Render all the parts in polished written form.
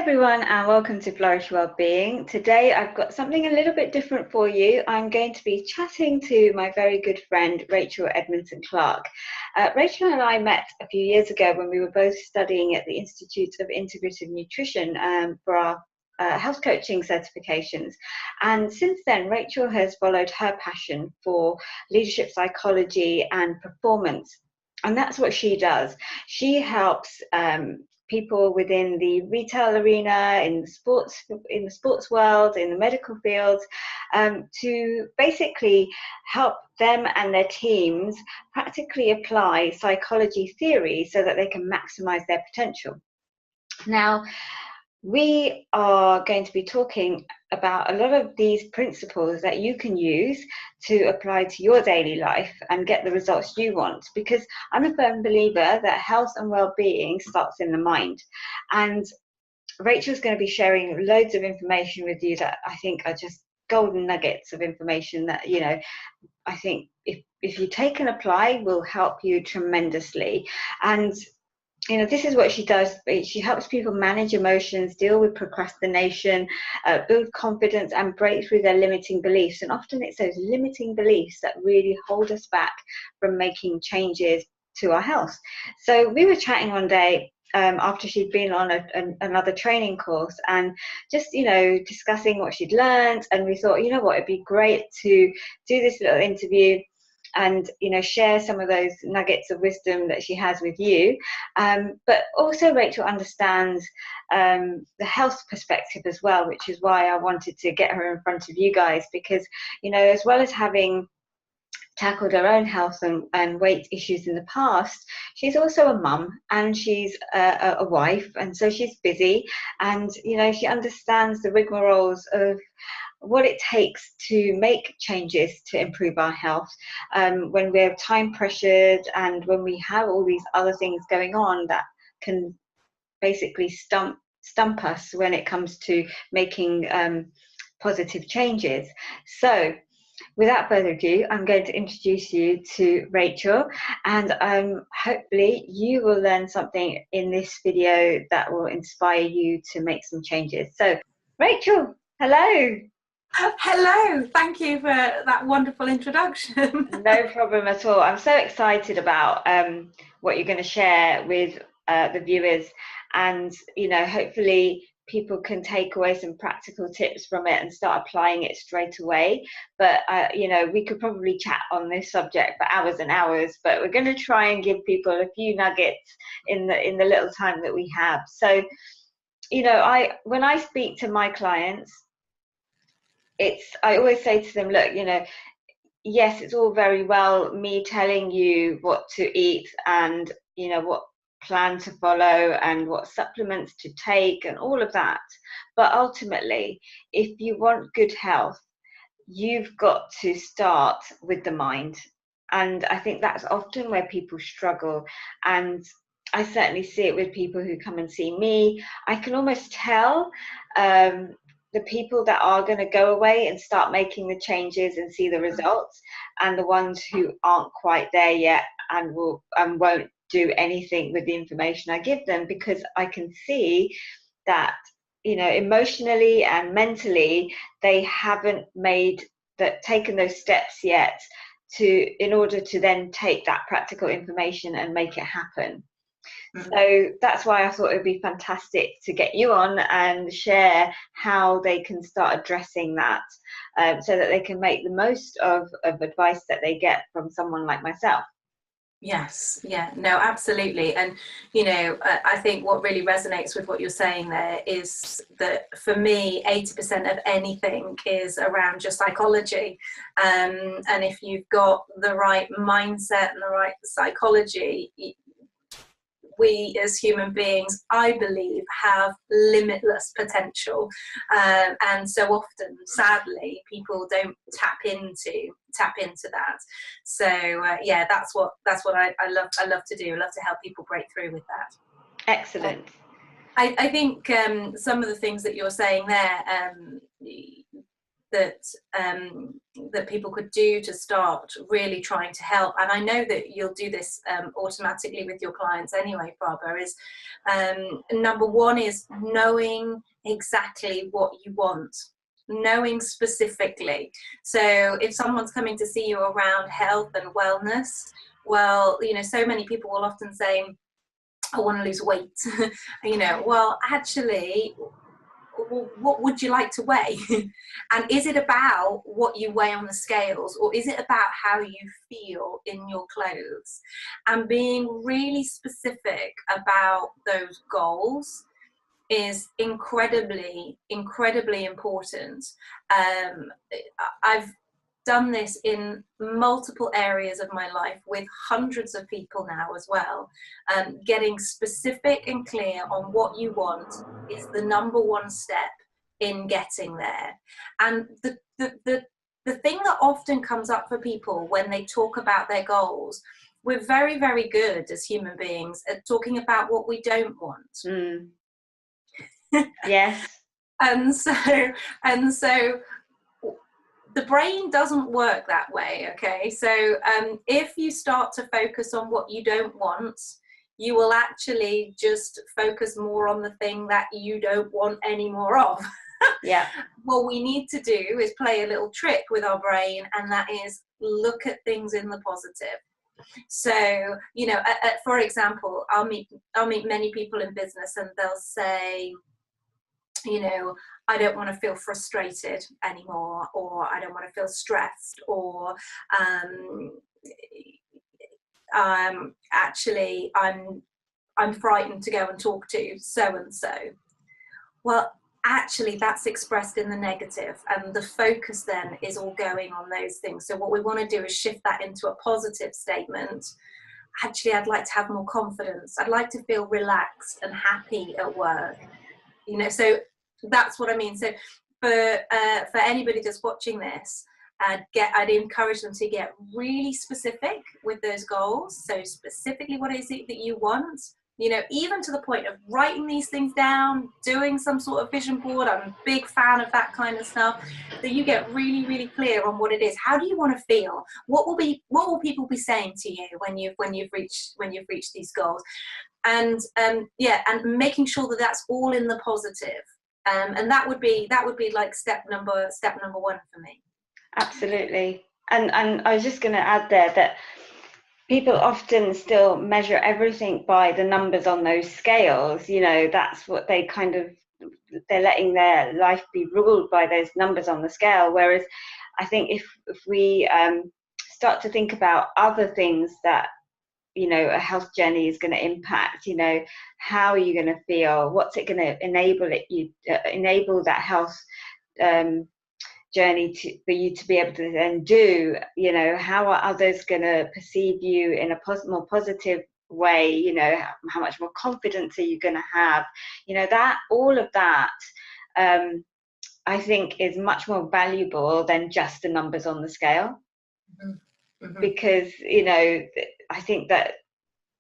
everyone, and welcome to Flourish Wellbeing. Today I've got something a little bit different for you. I'm going to be chatting to my very good friend Rachael Edmondson-Clarke. Rachael and I met a few years ago when we were both studying at the Institute of Integrative Nutrition for our health coaching certifications, and since then Rachael has followed her passion for leadership psychology and performance, and that's what she does. She helps people within the retail arena, in the sports world, in the medical field, to basically help them and their teams practically apply psychology theory so that they can maximize their potential. Now, we are going to be talking about a lot of these principles that you can use to apply to your daily life and get the results you want, because I'm a firm believer that health and well-being starts in the mind. And Rachel's going to be sharing loads of information with you that I think are just golden nuggets of information that, you know, I think if you take and apply will help you tremendously. And you know, this is what she does. She helps people manage emotions, deal with procrastination, build confidence, and break through their limiting beliefs. And often it's those limiting beliefs that really hold us back from making changes to our health. So we were chatting one day after she'd been on another training course, and just, you know, discussing what she'd learned. And we thought, you know what, it'd be great to do this little interview and, you know, share some of those nuggets of wisdom that she has with you. But also Rachael understands the health perspective as well, which is why I wanted to get her in front of you guys, because, you know, as well as having tackled her own health and weight issues in the past, she's also a mum, and she's a wife, and so she's busy, and, you know, she understands the rigmaroles of what it takes to make changes to improve our health when we're time pressured and when we have all these other things going on that can basically stump us when it comes to making positive changes. So without further ado, I'm going to introduce you to Rachael, and hopefully you will learn something in this video that will inspire you to make some changes. So Rachael, hello. Hello, thank you for that wonderful introduction. No problem at all. I'm so excited about what you're going to share with the viewers, and, you know, hopefully people can take away some practical tips from it and start applying it straight away. But you know, we could probably chat on this subject for hours and hours, but we're going to try and give people a few nuggets in the little time that we have. So, you know, when I speak to my clients, I always say to them, look, you know, yes, it's all very well me telling you what to eat and, you know, what plan to follow and what supplements to take and all of that. But ultimately, if you want good health, you've got to start with the mind. And I think that's often where people struggle. And I certainly see it with people who come and see me. I can almost tell the people that are going to go away and start making the changes and see the results, and the ones who aren't quite there yet and won't do anything with the information I give them, because I can see that, you know, emotionally and mentally they haven't taken those steps yet in order to then take that practical information and make it happen. So that's why I thought it would be fantastic to get you on and share how they can start addressing that, so that they can make the most of advice that they get from someone like myself. Yes, yeah, no, absolutely. And, you know, I think what really resonates with what you're saying there is that for me, 80% of anything is around your psychology. And if you've got the right mindset and the right psychology, we as human beings, I believe, have limitless potential, and so often, sadly, people don't tap into that. So yeah, that's what I love to do. I love to help people break through with that. Excellent. I think some of the things that you're saying there, that that people could do to start really trying to help, and I know that you'll do this automatically with your clients anyway, Prabha, is number one is knowing exactly what you want, knowing specifically. So if someone's coming to see you around health and wellness, well, you know, so many people will often say, I want to lose weight. You know, well, actually, what would you like to weigh? And is it about what you weigh on the scales, or is it about how you feel in your clothes? And being really specific about those goals is incredibly important. I've done this in multiple areas of my life with hundreds of people now as well. Getting specific and clear on what you want is the number one step in getting there. And the thing that often comes up for people when they talk about their goals, we're very, very good as human beings at talking about what we don't want. Yes. And so the brain doesn't work that way, okay? So if you start to focus on what you don't want, you will actually just focus more on the thing that you don't want any more of. Yeah. What we need to do is play a little trick with our brain, and that is look at things in the positive. So, you know, for example, I'll meet many people in business, and they'll say, you know, I don't want to feel frustrated anymore, or I don't want to feel stressed, or actually I'm frightened to go and talk to so and so. Well, actually that's expressed in the negative, and the focus then is all going on those things. So what we want to do is shift that into a positive statement. Actually, I'd like to have more confidence. I'd like to feel relaxed and happy at work. You know, so that's what I mean. So for anybody that's watching this, I'd encourage them to get really specific with those goals. So specifically, what is it that you want? You know, even to the point of writing these things down, doing some sort of vision board. I'm a big fan of that kind of stuff. That you get really, really clear on what it is. How do you want to feel? What will people be saying to you when you've reached these goals? And and making sure that that's all in the positive. And that would be like step number one for me. Absolutely. And I was just going to add there that people often still measure everything by the numbers on those scales. You know, that's what they're letting their life be ruled by, those numbers on the scale. Whereas I think if we start to think about other things that, you know, a health journey is going to impact, you know, how are you going to feel? What's it going to enable that health journey for you to be able to then do? You know, how are others going to perceive you in a more positive way? You know, how much more confidence are you going to have? You know, that all of that I think is much more valuable than just the numbers on the scale. Mm-hmm. Because, you know, I think that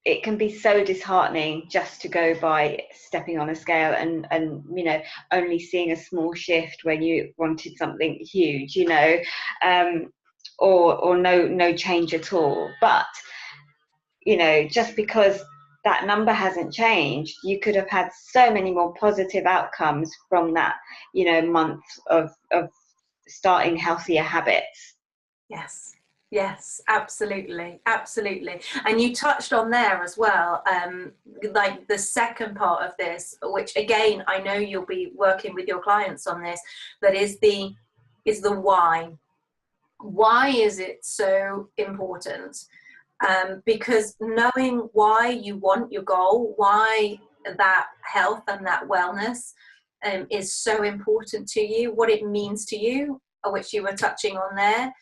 it can be so disheartening just to go by stepping on a scale and you know, only seeing a small shift when you wanted something huge, you know, or no change at all. But, you know, just because that number hasn't changed, you could have had so many more positive outcomes from that, you know, month of starting healthier habits. Yes, absolutely. And you touched on there as well, like the second part of this, which again, I know you'll be working with your clients on this, that is the why. Why is it so important? Because knowing why you want your goal, why that health and that wellness is so important to you, what it means to you, which you were touching on there,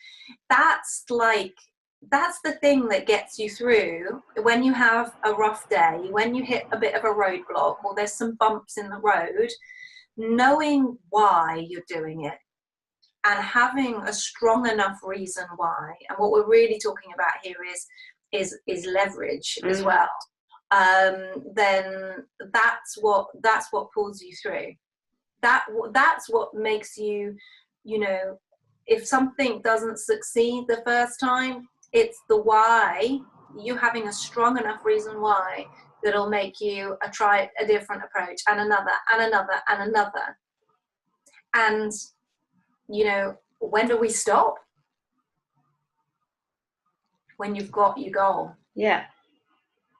that's the thing that gets you through when you have a rough day, when you hit a bit of a roadblock, or there's some bumps in the road. Knowing why you're doing it and having a strong enough reason why, and what we're really talking about here is leverage as well, then that's what pulls you through. That's what makes you, you know, if something doesn't succeed the first time, it's the why, you having a strong enough reason why, that'll make you try a different approach, and another, and another, and another. And, you know, when do we stop? When you've got your goal. Yeah.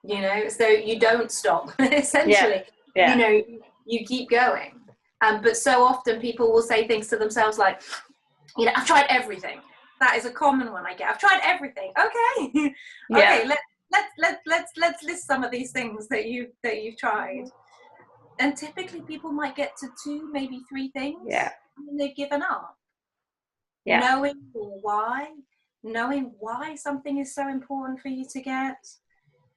You know, so you don't stop, essentially. Yeah. You know, you keep going. But so often people will say things to themselves like, you know, I've tried everything. That is a common one I get. I've tried everything. Okay. Yeah. Okay, let's list some of these things that you've tried. And typically people might get to 2, maybe 3 things. Yeah. And they've given up. Yeah. Knowing why something is so important for you to get,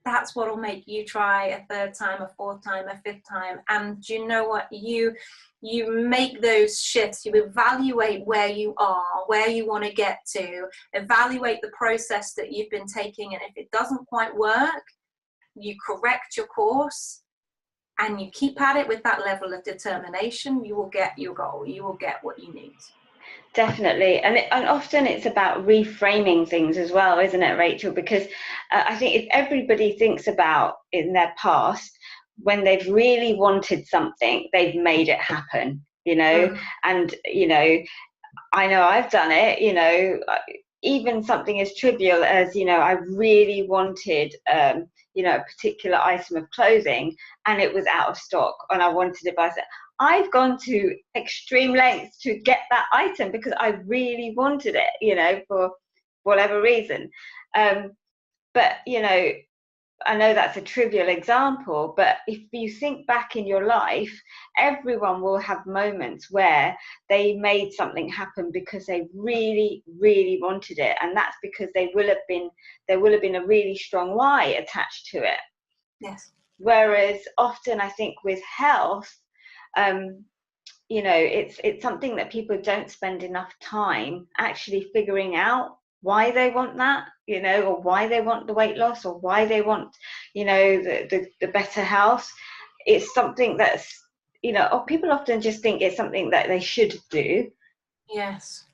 that's what will make you try a 3rd time, a 4th time, a 5th time. And you know what? You make those shifts. You evaluate where you are, where you want to get to, evaluate the process that you've been taking. And if it doesn't quite work, you correct your course and you keep at it with that level of determination. You will get your goal. You will get what you need. Definitely. And often it's about reframing things as well, isn't it, Rachel? Because I think if everybody thinks about in their past, when they've really wanted something, they've made it happen, you know. And, you know I've done it, you know, even something as trivial as, you know, I really wanted, you know, a particular item of clothing and it was out of stock and I wanted it by. I've gone to extreme lengths to get that item because I really wanted it, you know, for whatever reason. But, you know, I know that's a trivial example, but if you think back in your life, everyone will have moments where they made something happen because they really, really wanted it. And that's because there will have been a really strong why attached to it. Yes. Whereas often I think with health, you know, it's something that people don't spend enough time actually figuring out why they want that, you know, or why they want the weight loss, or why they want, you know, the better health. It's something that's, you know, or people often just think it's something that they should do. Yes.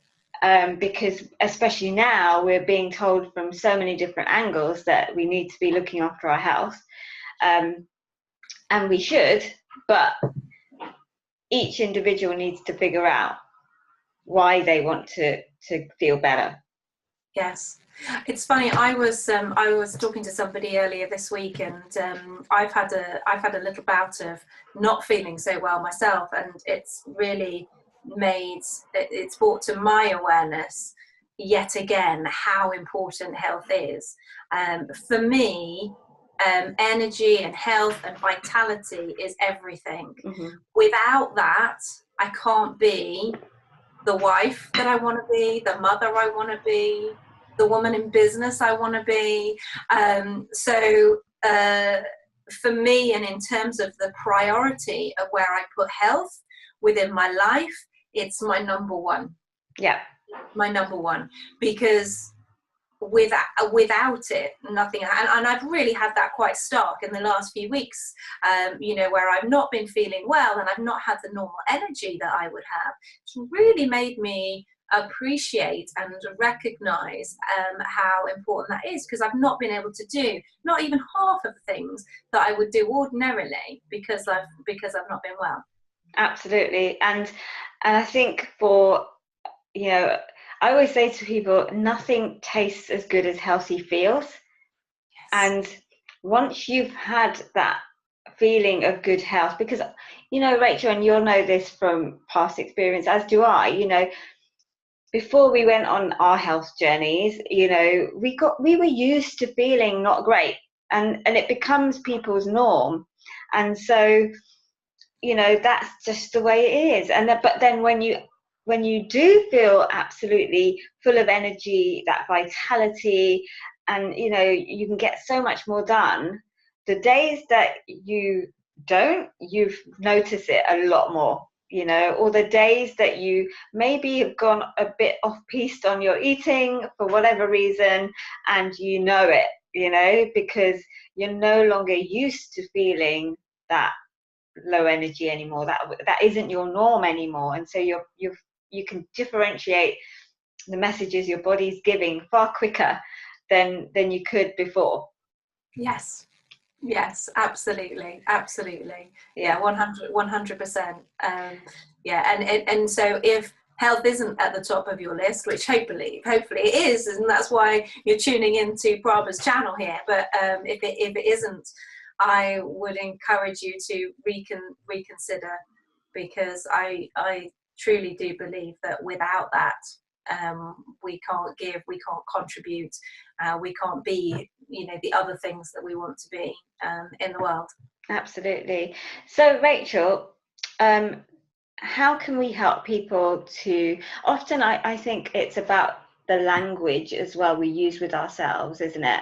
Because especially now we're being told from so many different angles that we need to be looking after our health, and we should, but each individual needs to figure out why they want to feel better. Yes, it's funny. I was talking to somebody earlier this week, and I've had a little bout of not feeling so well myself, and it's really it's brought to my awareness yet again how important health is. For me, energy and health and vitality is everything. Without that, I can't be the wife that I want to be, the mother I want to be, the woman in business I want to be. So for me, and in terms of the priority of where I put health within my life, it's my number one. Yeah. My number one, because without it, nothing. And I've really had that quite stark in the last few weeks, you know, where I've not been feeling well and I've not had the normal energy that I would have. It's really made me appreciate and recognize how important that is, because I've not been able to do not even half of the things that I would do ordinarily because I've not been well. Absolutely. And I think for, you know, I always say to people, nothing tastes as good as healthy feels. Yes. And once you've had that feeling of good health, because, you know, Rachel, and you'll know this from past experience, as do I, you know, before we went on our health journeys, you know, we were used to feeling not great, and it becomes people's norm. And so, you know, that's just the way it is. And but then when you do feel absolutely full of energy, that vitality, and, you know, you can get so much more done, the days that you don't, you've noticed it a lot more, you know, or the days that you maybe have gone a bit off-piste on your eating for whatever reason, and you know it, you know, because you're no longer used to feeling that low energy anymore. That isn't your norm anymore. And so you can differentiate the messages your body's giving far quicker than you could before. Yes. Yes, absolutely. Yeah, 100%. Yeah, and so if health isn't at the top of your list, which hopefully it is, and that's why you're tuning into Prabha's channel here. But if it isn't, I would encourage you to reconsider, because I truly do believe that without that, we can't give, we can't contribute, we can't be, the other things that we want to be in the world. Absolutely. So Rachel, how can we help people to, often I think it's about the language as well we use with ourselves, isn't it?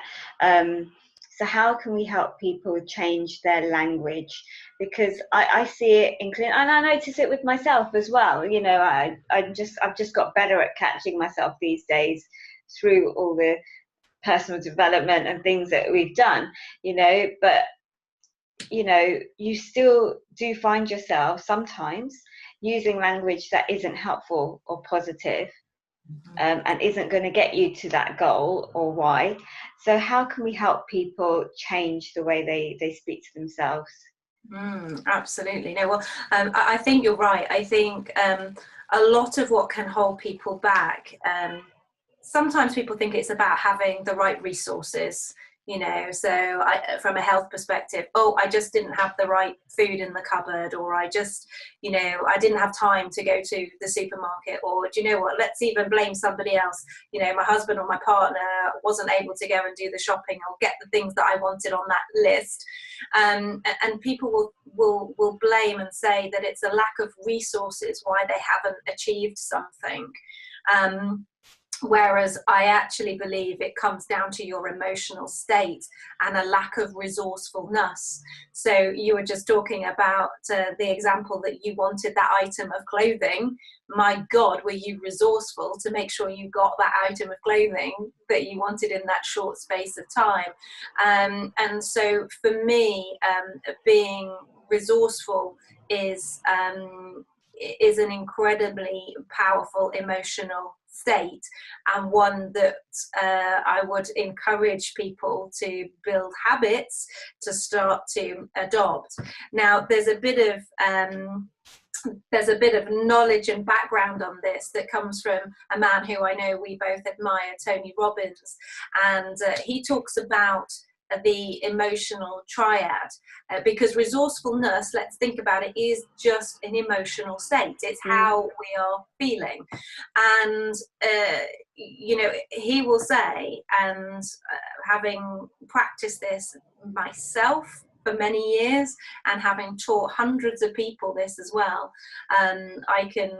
So how can we help people change their language? Because I see it in clinic, and I notice it with myself as well. I've just got better at catching myself these days through all the personal development and things that we've done, but you still do find yourself sometimes using language that isn't helpful or positive, and isn't going to get you to that goal or why. So how can we help people change the way they speak to themselves? Absolutely. No, well, I think you're right. I think a lot of what can hold people back, sometimes people think it's about having the right resources, so from a health perspective, I just didn't have the right food in the cupboard, or I just, I didn't have time to go to the supermarket, or do you know what, let's even blame somebody else. My husband or my partner wasn't able to go and do the shopping or get the things that I wanted on that list. And people will blame and say that it's a lack of resources why they haven't achieved something. Whereas I actually believe it comes down to your emotional state and a lack of resourcefulness. So you were just talking about the example that you wanted that item of clothing. My God, were you resourceful to make sure you got that item of clothing that you wanted in that short space of time? And so for me, being resourceful is an incredibly powerful emotional state, and one that I would encourage people to build habits to start to adopt. Now, there's a bit of knowledge and background on this that comes from a man who I know we both admire, Tony Robbins, and he talks about the emotional triad, because resourcefulness, let's think about it, is just an emotional state. It's how we are feeling. And he will say, and having practiced this myself for many years and having taught hundreds of people this as well, I can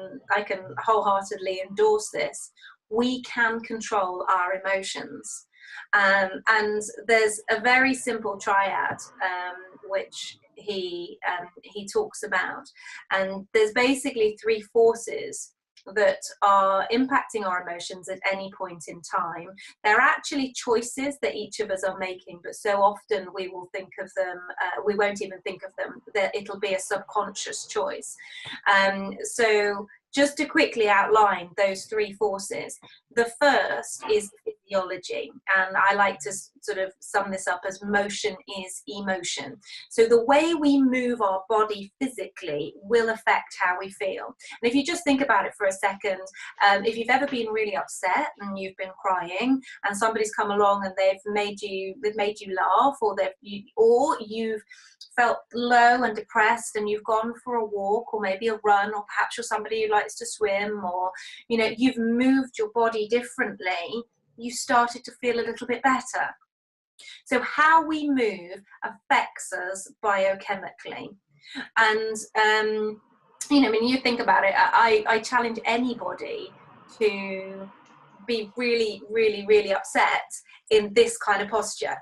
wholeheartedly endorse this. We can control our emotions. And there's a very simple triad which he talks about, and there's basically three forces that are impacting our emotions at any point in time. They're actually choices that each of us are making, but so often we will think of them, we won't even think of them, that it'll be a subconscious choice. So just to quickly outline those three forces, the first is physiology, and I like to sort of sum this up as motion is emotion. So the way we move our body physically will affect how we feel. And if you just think about it for a second, if you've ever been really upset and you've been crying, and somebody's come along and they've made you laugh, or you've felt low and depressed and you've gone for a walk or maybe a run, or perhaps you're somebody who likes to swim, or you've moved your body differently, you started to feel a little bit better. So how we move affects us biochemically. And when you think about it, I challenge anybody to be really, really, really upset in this kind of posture.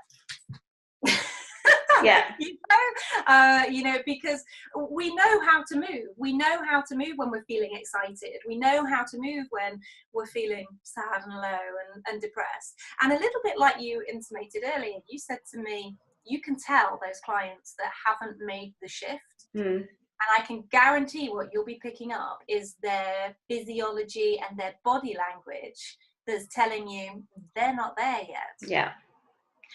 Yeah. Because we know how to move. We know how to move when we're feeling excited. We know how to move when we're feeling sad and low and depressed. And a little bit like you intimated earlier, you said to me, you can tell those clients that haven't made the shift. I can guarantee what you'll be picking up is their physiology and their body language that's telling you they're not there yet. Yeah.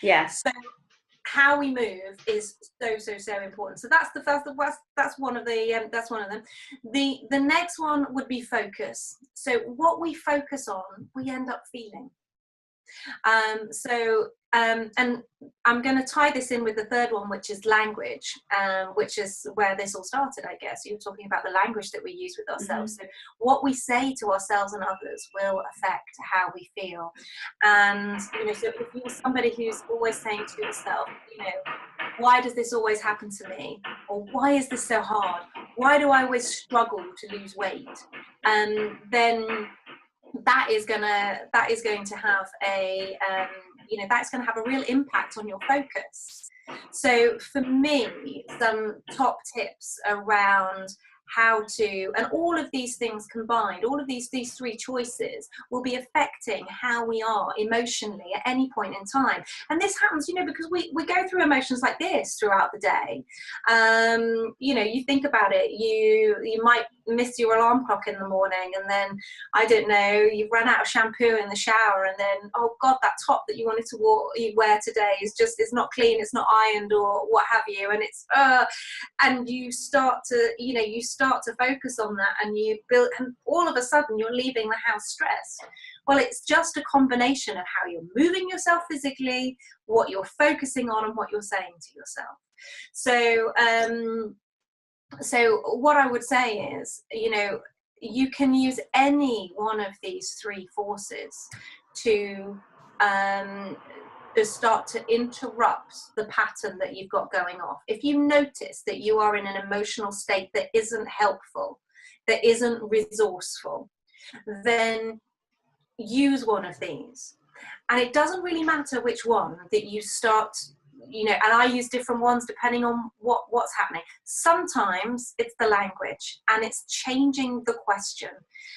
Yeah. So how we move is so important. So that's one of the that's one of them. The next one would be focus. So what we focus on, we end up feeling. And I'm going to tie this in with the third one, which is language, which is where this all started, I guess. You're talking about the language that we use with ourselves. So what we say to ourselves and others will affect how we feel. And, so if you're somebody who's always saying to yourself, why does this always happen to me? Or why is this so hard? Why do I always struggle to lose weight? Then that is going to have a that's going to have a real impact on your focus. So for me, some top tips around how to, and all of these things combined, all of these three choices will be affecting how we are emotionally at any point in time. And this happens, because we go through emotions like this throughout the day. You think about it, you might miss your alarm clock in the morning, and then, I don't know, you've run out of shampoo in the shower, and then, oh God, that top that you wanted to wear today is not clean, it's not ironed, or what have you, and it's and you start to focus on that, and and all of a sudden you're leaving the house stressed. Well, it's just a combination of how you're moving yourself physically, what you're focusing on, and what you're saying to yourself. So what I would say is, you can use any one of these three forces to start to interrupt the pattern that you've got going off. If you notice that you are in an emotional state that isn't helpful, that isn't resourceful, then use one of these. And it doesn't really matter which one that you start, and I use different ones depending on what's happening. Sometimes it's the language, and it's changing the question.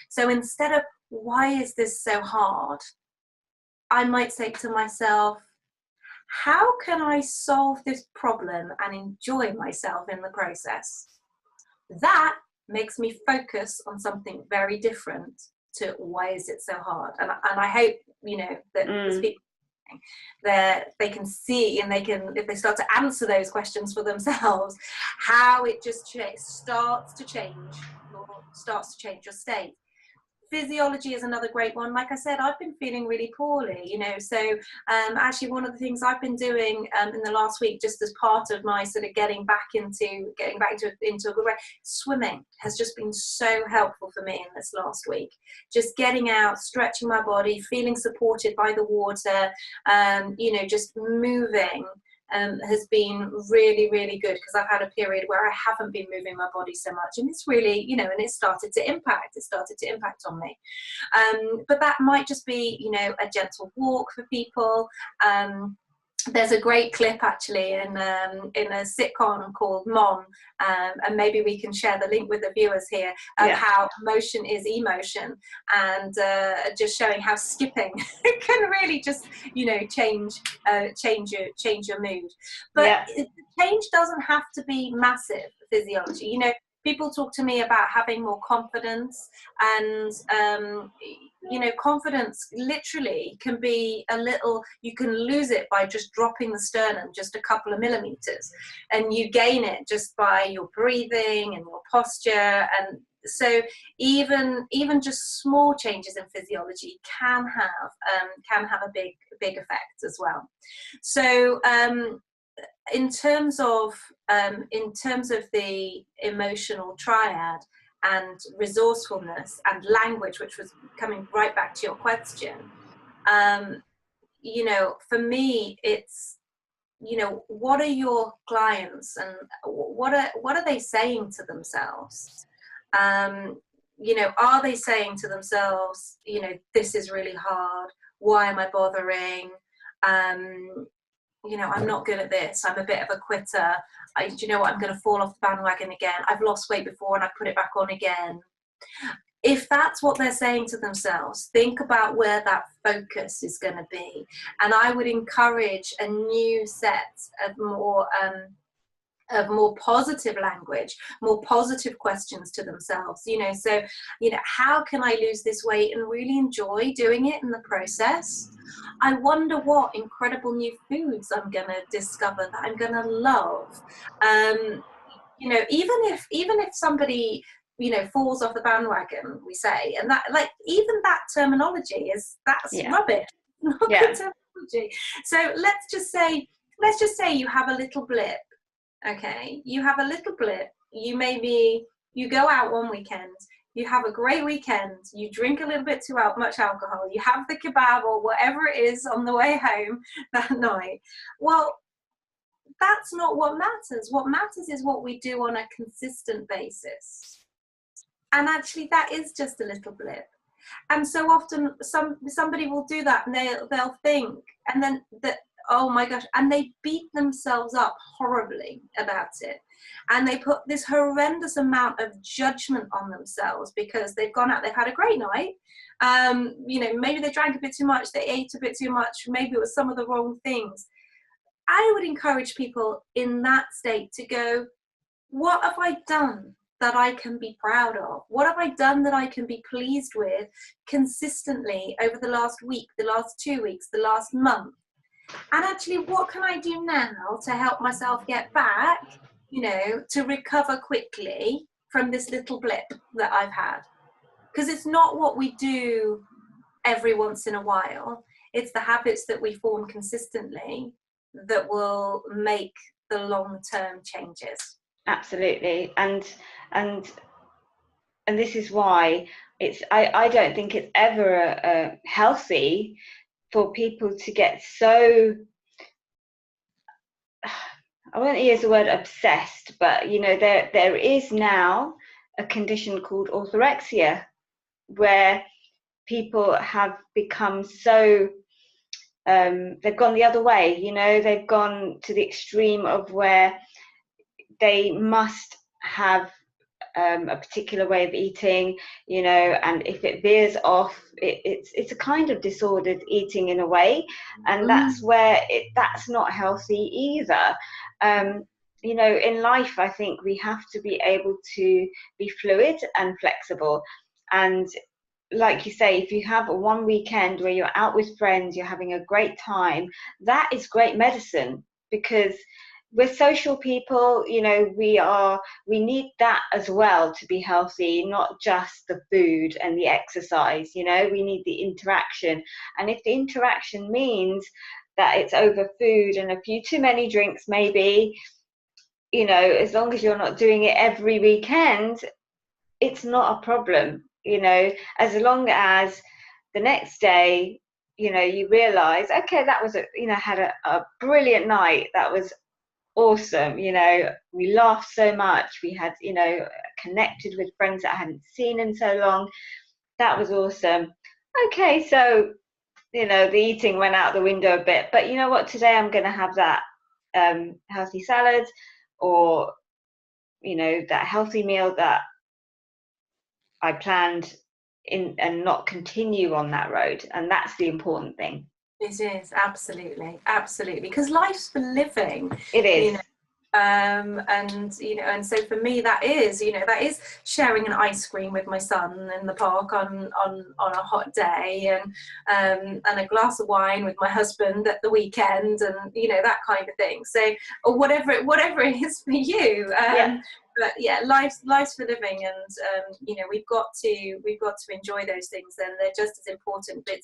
So instead of, why is this so hard? I might say to myself, how can I solve this problem and enjoy myself in the process? That makes me focus on something very different to, why is it so hard? And I hope, that people, that they can see, and they can, if they start to answer those questions for themselves, how it just starts to change your state. Physiology is another great one. Like I said, I've been feeling really poorly, so actually one of the things I've been doing in the last week, just as part of my sort of getting back into a good way, swimming has just been so helpful for me in this last week. Just getting out, stretching my body, feeling supported by the water, just moving has been really, really good, because I've had a period where I haven't been moving my body so much, and it's really, and it started to impact on me. But that might just be, a gentle walk for people. There's a great clip actually in a sitcom called Mom, and maybe we can share the link with the viewers here of how motion is emotion, and just showing how skipping can really just change your mood. But change doesn't have to be massive. Physiology, people talk to me about having more confidence, and confidence literally can be you can lose it by just dropping the sternum just a couple of millimeters, and you gain it just by your breathing and your posture. And so even just small changes in physiology can have a big effect as well. So in terms of the emotional triad and resourcefulness and language, which was coming right back to your question, for me, it's, what are your clients, and what are they saying to themselves? Are they saying to themselves, this is really hard, why am I bothering? I'm not good at this, I'm a bit of a quitter, do you know what, I'm going to fall off the bandwagon again, I've lost weight before and I put it back on again. If that's what they're saying to themselves, think about where that focus is going to be. And I would encourage a new set of more of more positive language, more positive questions to themselves, so, how can I lose this weight and really enjoy doing it in the process? I wonder what incredible new foods I'm going to discover that I'm going to love. Even if somebody, falls off the bandwagon, we say, and that, like, even that terminology that's rubbish. Not good terminology. So let's just say you have a little blip. Okay, you have a little blip. You go out one weekend, you have a great weekend, you drink a little bit too much alcohol, you have the kebab or whatever it is on the way home that night. Well, that's not what matters. What matters is what we do on a consistent basis. And actually, that is just a little blip. And so often somebody will do that, and they'll think, and then that, oh my gosh, and they beat themselves up horribly about it. And they put this horrendous amount of judgment on themselves because they've gone out, they've had a great night. Maybe they drank a bit too much, they ate a bit too much, maybe it was some of the wrong things. I would encourage people in that state to go, what have I done that I can be proud of? What have I done that I can be pleased with consistently over the last week, the last 2 weeks, the last month? And actually, what can I do now to help myself get back, to recover quickly from this little blip that I've had? Because it's not what we do every once in a while. It's the habits that we form consistently that will make the long-term changes. Absolutely. And this is why I don't think it's ever healthy for people to get so, I won't use the word obsessed, but there is now a condition called orthorexia, where people have become so they've gone the other way. They've gone to the extreme of where they must have a particular way of eating, and if it veers off, it's a kind of disordered eating in a way, and that's where that's not healthy either. In life, I think we have to be able to be fluid and flexible. And like you say, if you have a one weekend where you're out with friends, you're having a great time, that is great medicine, because we're social people. We need that as well to be healthy, not just the food and the exercise. We need the interaction. And if the interaction means that it's over food and a few too many drinks, maybe, as long as you're not doing it every weekend, it's not a problem. As long as the next day, you realize, okay, that was had a brilliant night, that was awesome, we laughed so much, we had connected with friends that I hadn't seen in so long, that was awesome. Okay, so the eating went out the window a bit, but you know what, today I'm going to have that healthy salad, or that healthy meal that I planned in, and not continue on that road. And that's the important thing. It is, absolutely, because life's for living. It is. And so for me, that is sharing an ice cream with my son in the park on a hot day, and a glass of wine with my husband at the weekend, and that kind of thing. So, or whatever it is for you. But yeah, life's for living, and we've got to enjoy those things, and they're just as important. But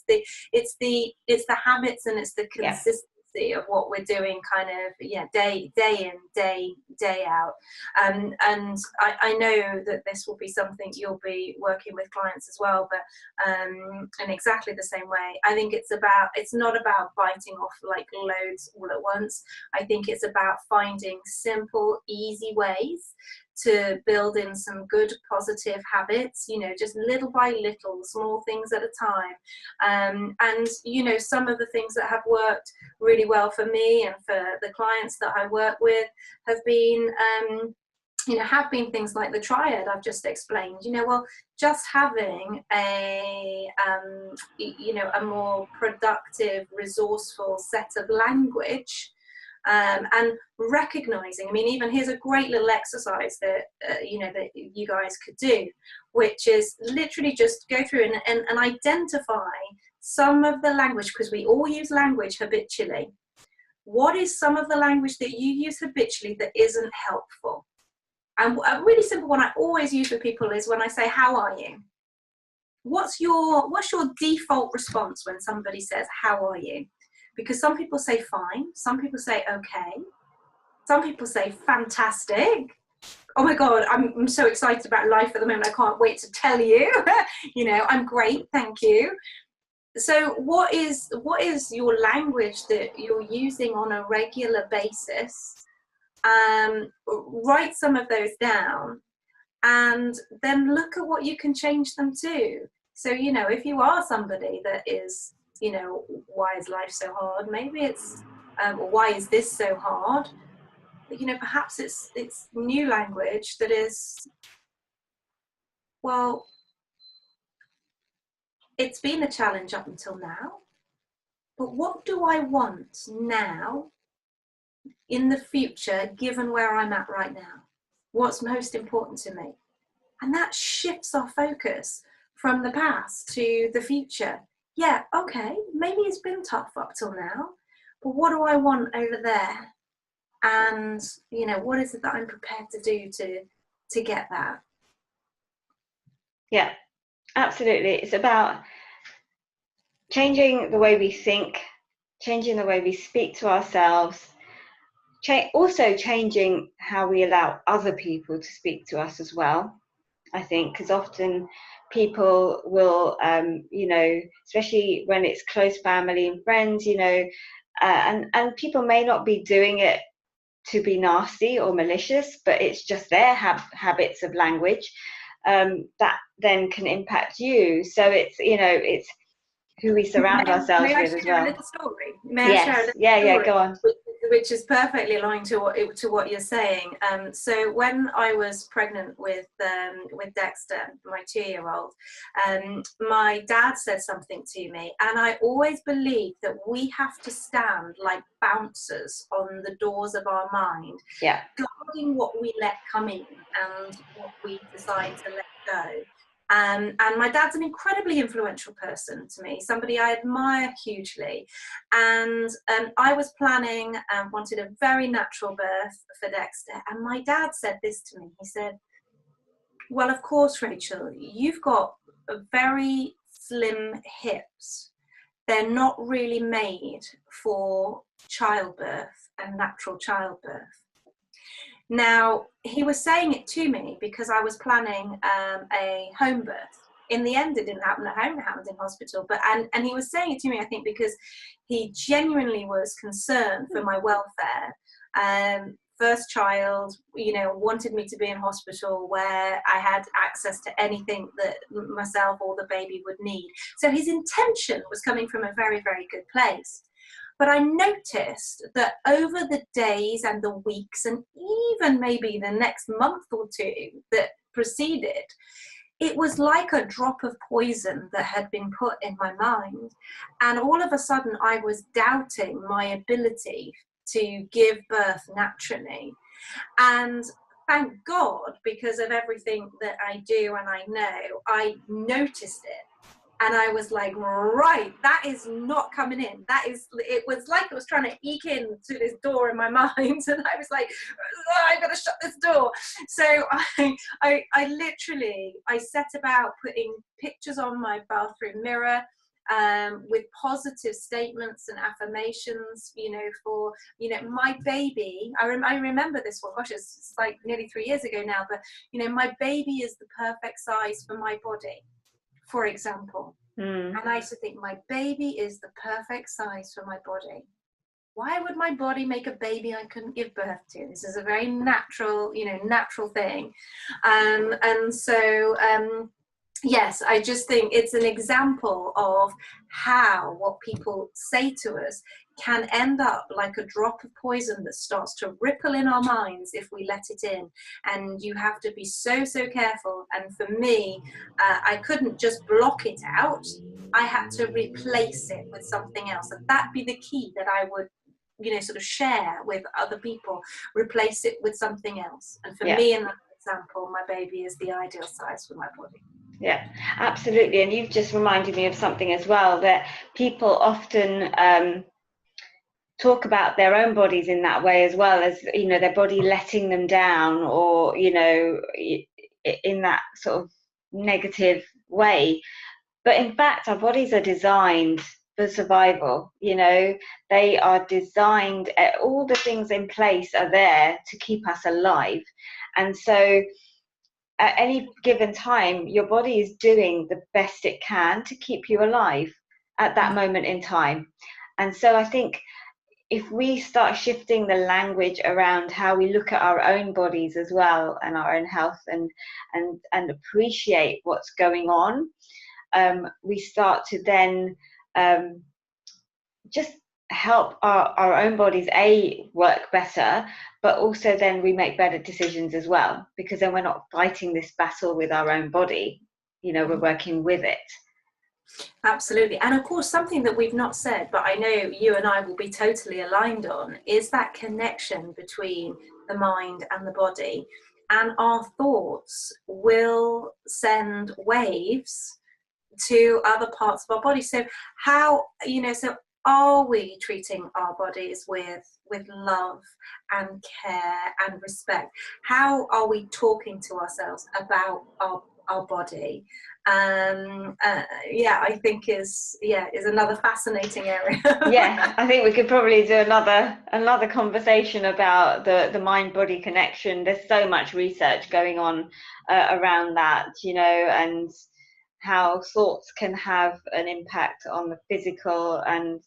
it's the habits, and it's the consistency of what we're doing, kind of day in, day out. And I know that this will be something you'll be working with clients as well, but in exactly the same way. I think it's not about biting off like loads all at once. I think it's about finding simple, easy ways to build in some good positive habits, just little by little, small things at a time. And some of the things that have worked really well for me and for the clients that I work with have been things like the triad I've just explained. Just having a more productive, resourceful set of language and recognizing, I mean, even here's a great little exercise that, that you guys could do, which is literally just go through and identify some of the language, because we all use language habitually. What is some of the language that you use habitually that isn't helpful? And a really simple one I always use with people is when I say, how are you? What's your default response when somebody says, how are you? Because some people say fine, some people say okay, some people say fantastic. Oh my God, I'm so excited about life at the moment, I can't wait to tell you. I'm great, thank you. So what is your language that you're using on a regular basis? Write some of those down and then look at what you can change them to. So, if you are somebody that is, why is life so hard? Maybe it's, why is this so hard? But, perhaps it's new language that is, well, it's been a challenge up until now, but what do I want now in the future, given where I'm at right now? What's most important to me? And that shifts our focus from the past to the future. Yeah, okay, maybe it's been tough up till now, but what do I want over there? And, what is it that I'm prepared to do to get that? Yeah, absolutely. It's about changing the way we think, changing the way we speak to ourselves, also changing how we allow other people to speak to us as well. I think, because often people will, especially when it's close family and friends, and people may not be doing it to be nasty or malicious, but it's just their habits of language that then can impact you. So it's who we surround ourselves with as well. May I share a little story? Go on. Which is perfectly aligned to what you're saying. So when I was pregnant with Dexter, my 2-year-old, my dad said something to me, and I always believe that we have to stand like bouncers on the doors of our mind, guarding what we let come in and what we decide to let go. And my dad's an incredibly influential person to me, somebody I admire hugely. And I was planning and wanted a very natural birth for Dexter. And my dad said this to me. He said, well, of course, Rachel, you've got very slim hips. They're not really made for childbirth and natural childbirth. Now, he was saying it to me because I was planning a home birth. In the end, it didn't happen at home, it happened in hospital. But and he was saying it to me, I think, because he genuinely was concerned for my welfare. First child, wanted me to be in hospital where I had access to anything that myself or the baby would need. So his intention was coming from a very, very good place. But I noticed that over the days and the weeks and even maybe the next month or two that preceded, it was like a drop of poison that had been put in my mind. And all of a sudden I was doubting my ability to give birth naturally. And thank God, because of everything that I do and I know, I noticed it. And I was like, right, that is not coming in. It was like it was trying to eke in to this door in my mind. And I was like, oh, I've got to shut this door. So I literally set about putting pictures on my bathroom mirror with positive statements and affirmations, for, my baby. I remember this one, gosh, it's like nearly 3 years ago now, but, my baby is the perfect size for my body, for example. And I used to think, my baby is the perfect size for my body. Why would my body make a baby I couldn't give birth to? This is a very natural thing. And so, yes, I just think it's an example of how what people say to us can end up like a drop of poison that starts to ripple in our minds if we let it in. And you have to be so careful. And for me, I couldn't just block it out. I had to replace it with something else. And that'd be the key that I would sort of share with other people, replace it with something else. And for Yeah. me, in that example, my baby is the ideal size for my body. Yeah, absolutely. And you've just reminded me of something as well, that people often talk about their own bodies in that way as well, as, you know, their body letting them down, or, you know, in that sort of negative way. But in fact, our bodies are designed for survival. You know, they are designed, all the things in place are there to keep us alive. And so at any given time, your body is doing the best it can to keep you alive at that moment in time. And so I think if we start shifting the language around how we look at our own bodies as well, and our own health, and appreciate what's going on, we start to then just help our own bodies work better, but also then we make better decisions as well, because then we're not fighting this battle with our own body, you know, we're working with it. Absolutely. And of course, something that we've not said, but I know you and I will be totally aligned on, is that connection between the mind and the body. And our thoughts will send waves to other parts of our body. So how, you know, so are we treating our bodies with love and care and respect? How are we talking to ourselves about our body? I think is another fascinating area. Yeah, I think we could probably do another conversation about the mind-body connection. There's so much research going on around that, you know, and how thoughts can have an impact on the physical. And,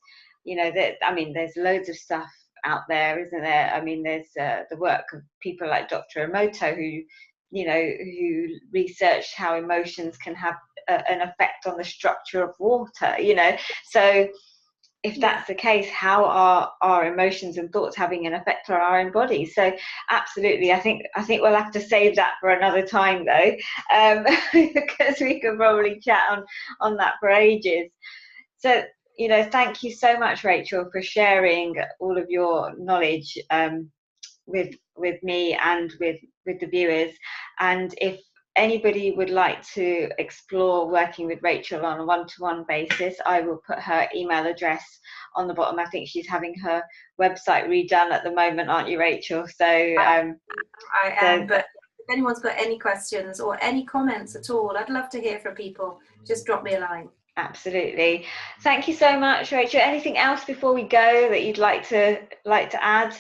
you know, that, I mean, there's loads of stuff out there, isn't there? I mean, there's the work of people like Dr. Emoto, who, you know, who researched how emotions can have an effect on the structure of water, you know. So if that's the case, how are our emotions and thoughts having an effect on our own bodies? So absolutely, I think we'll have to save that for another time, though, because we could probably chat on that for ages. So, you know, thank you so much, Rachael, for sharing all of your knowledge with me and with the viewers. And if anybody would like to explore working with Rachael on a one-to-one basis, I will put her email address on the bottom. I think she's having her website redone at the moment, aren't you, Rachael? So I am, but if anyone's got any questions or any comments at all, I'd love to hear from people. Just drop me a line. Absolutely. Thank you so much, Rachael. Anything else before we go that you'd like to add?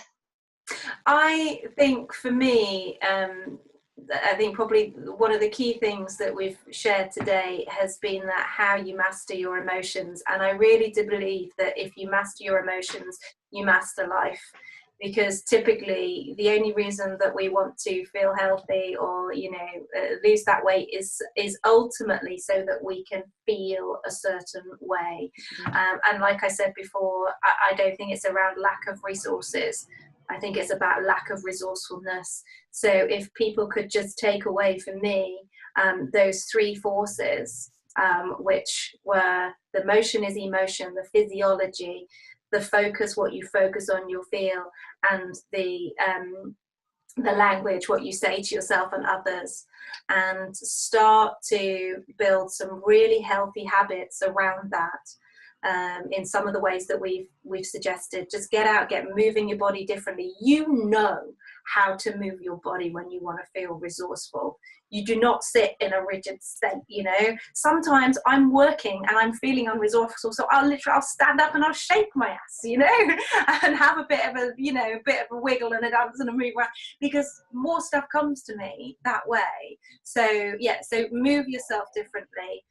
I think for me, I think probably one of the key things that we've shared today has been that how you master your emotions. And I really do believe that if you master your emotions, you master life. Because typically the only reason that we want to feel healthy or, you know, lose that weight is ultimately so that we can feel a certain way. And like I said before, I don't think it's around lack of resources. I think it's about lack of resourcefulness. So if people could just take away from me those three forces, which were the motion is emotion, the physiology, the focus, what you focus on, you'll feel, and the language, what you say to yourself and others, and start to build some really healthy habits around that. In some of the ways that we've suggested, just get out, get moving your body differently. You know how to move your body when you want to feel resourceful. You do not sit in a rigid state, you know. Sometimes I'm working and I'm feeling unresourceful, so I'll stand up and I'll shake my ass, you know, and have a bit of a wiggle and a dance and a move around, because more stuff comes to me that way. So so move yourself differently.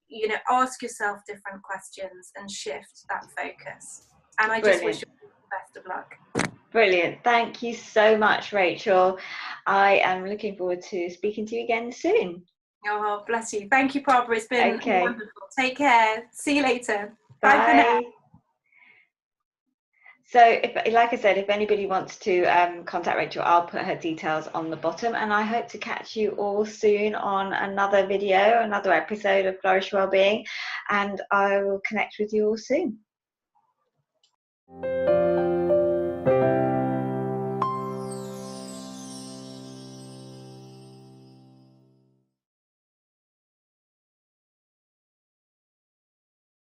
You know, ask yourself different questions and shift that focus. And I just wish you the best of luck. Brilliant. Thank you so much, Rachael. I am looking forward to speaking to you again soon. Oh, bless you. Thank you, Barbara. It's been wonderful. Take care. See you later. Bye for now. So, like I said, if anybody wants to contact Rachael, I'll put her details on the bottom, and I hope to catch you all soon on another video, another episode of Flourish Wellbeing, and I will connect with you all soon.